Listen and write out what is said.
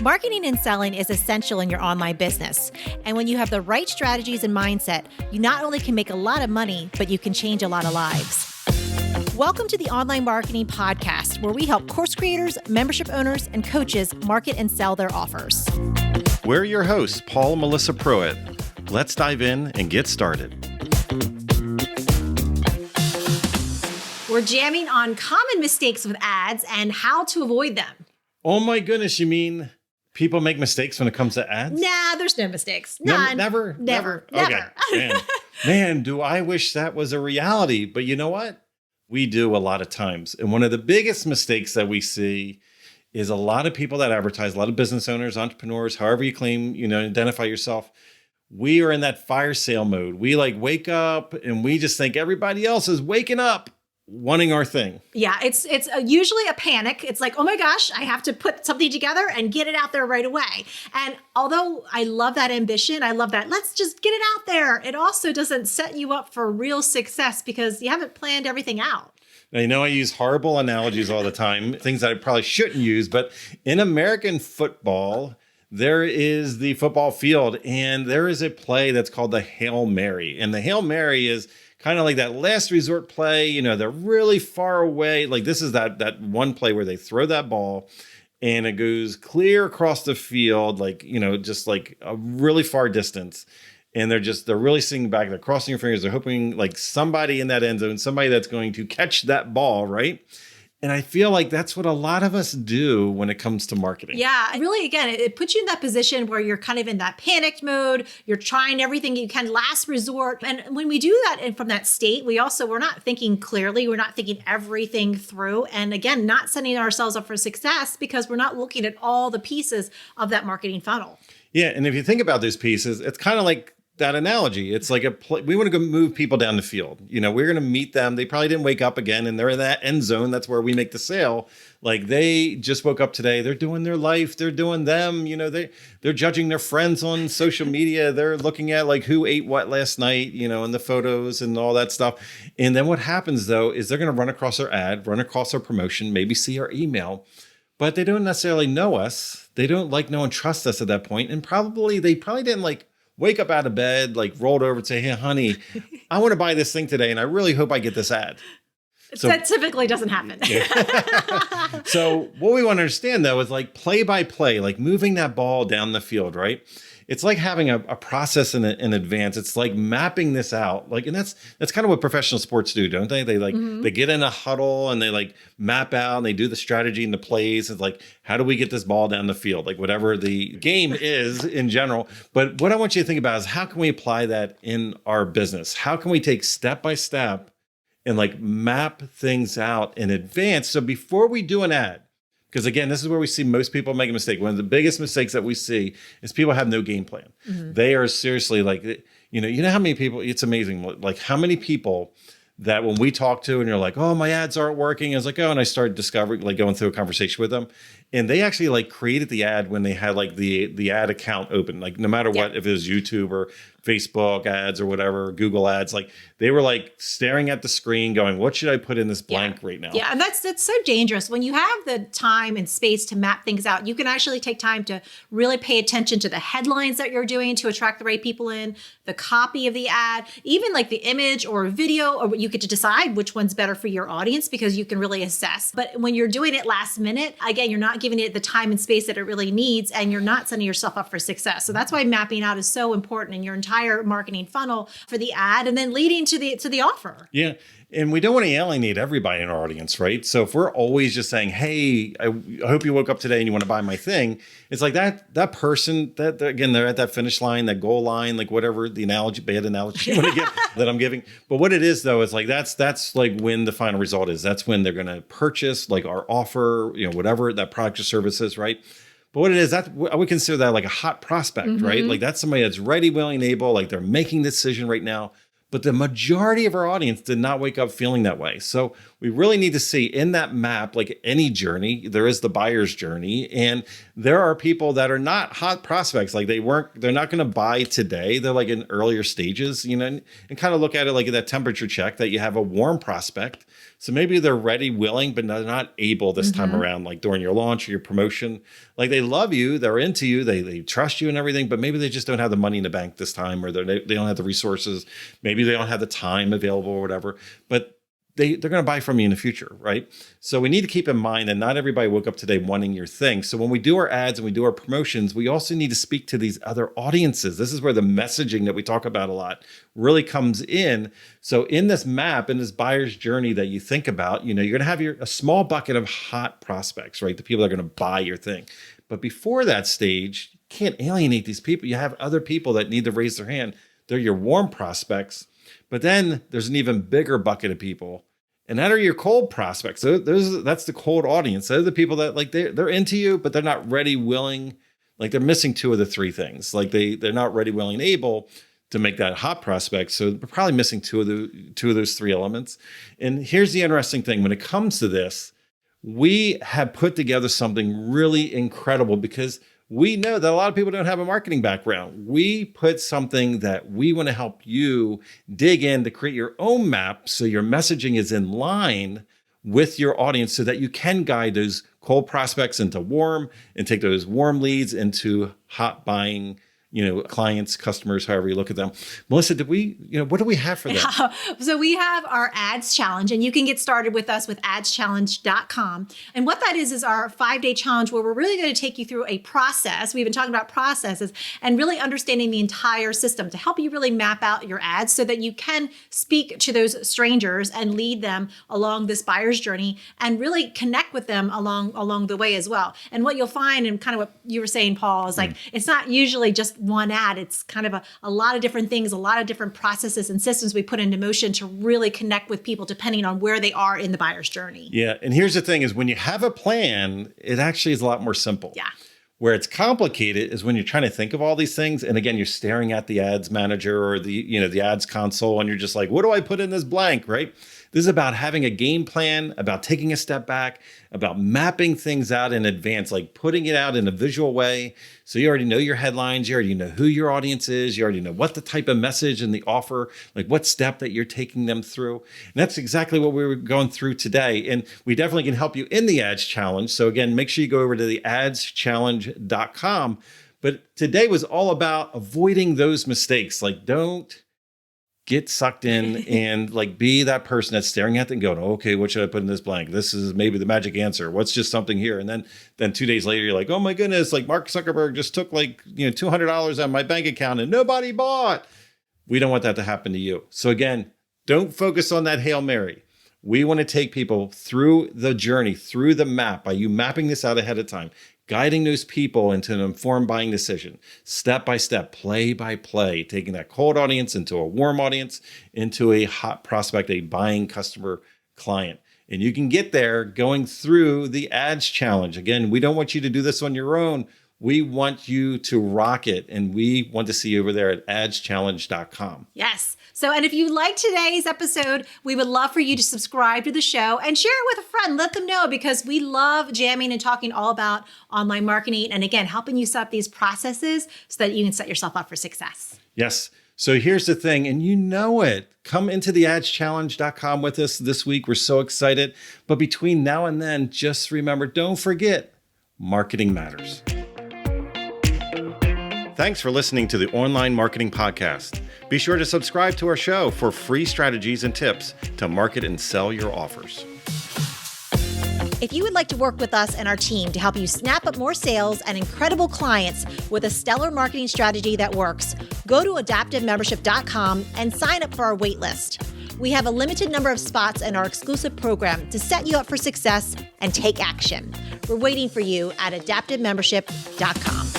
Marketing and selling is essential in your online business. And when you have the right strategies and mindset, you not only can make a lot of money, but you can change a lot of lives. Welcome to the Online Marketing Podcast, where we help course creators, membership owners, and coaches market and sell their offers. We're your hosts, Paul and Melissa Pruitt. Let's dive in and get started. We're jamming on common mistakes with ads and how to avoid them. Oh my goodness, you mean people make mistakes when it comes to ads? Nah, there's no mistakes. None. Never. Okay. Man, do I wish that was a reality. But you know what? We do a lot of times. And one of the biggest mistakes that we see is a lot of people that advertise, a lot of business owners, entrepreneurs, however you claim, identify yourself. We are in that fire sale mode. We wake up and we just think everybody else is waking up wanting our thing. Yeah, it's usually a panic. It's like, oh my gosh, I have to put something together and get it out there right away. And although I love that ambition, I love that, let's just get it out there. It also doesn't set you up for real success because you haven't planned everything out. Now, I use horrible analogies all the time, things that I probably shouldn't use, but in American football, there is the football field and there is a play that's called the Hail Mary. And the Hail Mary is kind of like that last resort play, they're really far away. Like this is that one play where they throw that ball and it goes clear across the field, just like a really far distance. And they're really sitting back, they're crossing your fingers, they're hoping like somebody in that end zone, somebody that's going to catch that ball, right? And I feel like that's what a lot of us do when it comes to marketing. Yeah, really, again, it puts you in that position where you're kind of in that panicked mode. You're trying everything you can, last resort. And when we do that and from that state, we're not thinking clearly. We're not thinking everything through. And again, not setting ourselves up for success because we're not looking at all the pieces of that marketing funnel. Yeah, and if you think about those pieces, it's kind of like that analogy. It's like we want to go move people down the field. We're going to meet them. They probably didn't wake up again and they're in that end zone. That's where we make the sale. Like they just woke up today. They're doing their life. They're doing them. They're judging their friends on social media. They're looking at like who ate what last night, and the photos and all that stuff. And then what happens though, is they're going to run across our ad, run across our promotion, maybe see our email, but they don't necessarily know us. They don't know and trust us at that point. And they probably didn't wake up out of bed, rolled over and say, hey, honey, I want to buy this thing today. And I really hope I get this ad. That typically doesn't happen. Yeah. So what we want to understand, though, is play by play, moving that ball down the field, right? It's like having a process in advance. It's like mapping this out. And that's kind of what professional sports do, don't they? They they get in a huddle and they map out and they do the strategy and the plays. It's how do we get this ball down the field? Whatever the game is in general. But what I want you to think about is how can we apply that in our business? How can we take step by step and map things out in advance? So before we do an ad, because again, this is where we see most people make a mistake. One of the biggest mistakes that we see is people have no game plan. Mm-hmm. They are seriously you know how many people, it's amazing. How many people that when we talk to and you're like, oh, my ads aren't working. I was and I started discovering, going through a conversation with them. And they actually created the ad when they had the ad account open, no matter what, if it was YouTube or Facebook ads or whatever, Google ads, they were staring at the screen going, what should I put in this blank right now? Yeah. And that's so dangerous. When you have the time and space to map things out, you can actually take time to really pay attention to the headlines that you're doing to attract the right people in, the copy of the ad, even the image or video, or you get to decide which one's better for your audience because you can really assess. But when you're doing it last minute, again, you're not giving it the time and space that it really needs, and you're not setting yourself up for success. So that's why mapping out is so important in your entire marketing funnel for the ad and then leading to the offer. Yeah. And we don't want to alienate everybody in our audience, right? So if we're always just saying, hey, I hope you woke up today and you want to buy my thing, it's that person that again, they're at that finish line, that goal line, whatever the bad analogy you want to get that I'm giving. But what it is though, is that's when the final result is. That's when they're going to purchase our offer, whatever that product or service is, right? But what it is, that I would consider that a hot prospect, right? That's somebody that's ready, willing, able, they're making the decision right now. But the majority of our audience did not wake up feeling that way. So we really need to see in that map, like any journey, there is the buyer's journey. And there are people that are not hot prospects. Like they're not going to buy today. They're like in earlier stages, and kind of look at it like that temperature check that you have a warm prospect. So maybe they're ready, willing, but they're not able this time around, like during your launch or your promotion. Like they love you, they're into you, they trust you and everything, but maybe they just don't have the money in the bank this time, or they don't have the resources. Maybe they don't have the time available or whatever, but they're going to buy from you in the future, right? So we need to keep in mind that not everybody woke up today wanting your thing. So when we do our ads and we do our promotions, we also need to speak to these other audiences. This is where the messaging that we talk about a lot really comes in. So in this map, in this buyer's journey that you think about, you're going to have a small bucket of hot prospects, right? The people that are going to buy your thing. But before that stage, you can't alienate these people. You have other people that need to raise their hand. They're your warm prospects. But then there's an even bigger bucket of people. And that are your cold prospects. So that's the cold audience. They're the people that like they're into you, but they're not ready, willing. Like they're missing two of the three things. Like they're not ready, willing, and able to make that hot prospect. So they're probably missing two of those three elements. And here's the interesting thing: when it comes to this, we have put together something really incredible because we know that a lot of people don't have a marketing background. We put something that we want to help you dig in to create your own map so your messaging is in line with your audience so that you can guide those cold prospects into warm and take those warm leads into hot buying, clients, customers, however you look at them. Melissa, what do we have for them? Yeah. So we have our ads challenge, and you can get started with us with adschallenge.com. And what that is our 5-day challenge where we're really going to take you through a process. We've been talking about processes and really understanding the entire system to help you really map out your ads so that you can speak to those strangers and lead them along this buyer's journey and really connect with them along the way as well. And what you'll find, and kind of what you were saying, Paul, is like, it's not usually just one ad. It's kind of a lot of different things, a lot of different processes and systems we put into motion to really connect with people depending on where they are in the buyer's journey. Yeah. And here's the thing is when you have a plan, it actually is a lot more simple. Yeah. Where it's complicated is when you're trying to think of all these things. And again, you're staring at the ads manager or the ads console, and you're just like, what do I put in this blank, right? This is about having a game plan, about taking a step back, about mapping things out in advance, like putting it out in a visual way. So you already know your headlines, you already know who your audience is, you already know what the type of message and the offer, like what step that you're taking them through. And that's exactly what we were going through today. And we definitely can help you in the ads challenge. So again, make sure you go over to the adschallenge.com. But today was all about avoiding those mistakes. Like don't get sucked in and like be that person that's staring at it and going, okay, what should I put in this blank? This is maybe the magic answer. What's just something here? And then 2 days later, you're like, oh my goodness, like Mark Zuckerberg just took like, $200 out of my bank account and nobody bought. We don't want that to happen to you. So again, don't focus on that Hail Mary. We want to take people through the journey, through the map by you mapping this out ahead of time, guiding those people into an informed buying decision, step by step, play by play, taking that cold audience into a warm audience, into a hot prospect, a buying customer client. And you can get there going through the ads challenge. Again, we don't want you to do this on your own. We want you to rock it. And we want to see you over there at adschallenge.com. Yes. So, and if you liked today's episode, we would love for you to subscribe to the show and share it with a friend. Let them know, because we love jamming and talking all about online marketing. And again, helping you set up these processes so that you can set yourself up for success. Yes. So here's the thing, and you know it. Come into the adschallenge.com with us this week. We're so excited. But between now and then, just remember, don't forget, marketing matters. Thanks for listening to the Online Marketing Podcast. Be sure to subscribe to our show for free strategies and tips to market and sell your offers. If you would like to work with us and our team to help you snap up more sales and incredible clients with a stellar marketing strategy that works, go to adaptivemembership.com and sign up for our wait list. We have a limited number of spots in our exclusive program to set you up for success and take action. We're waiting for you at adaptivemembership.com.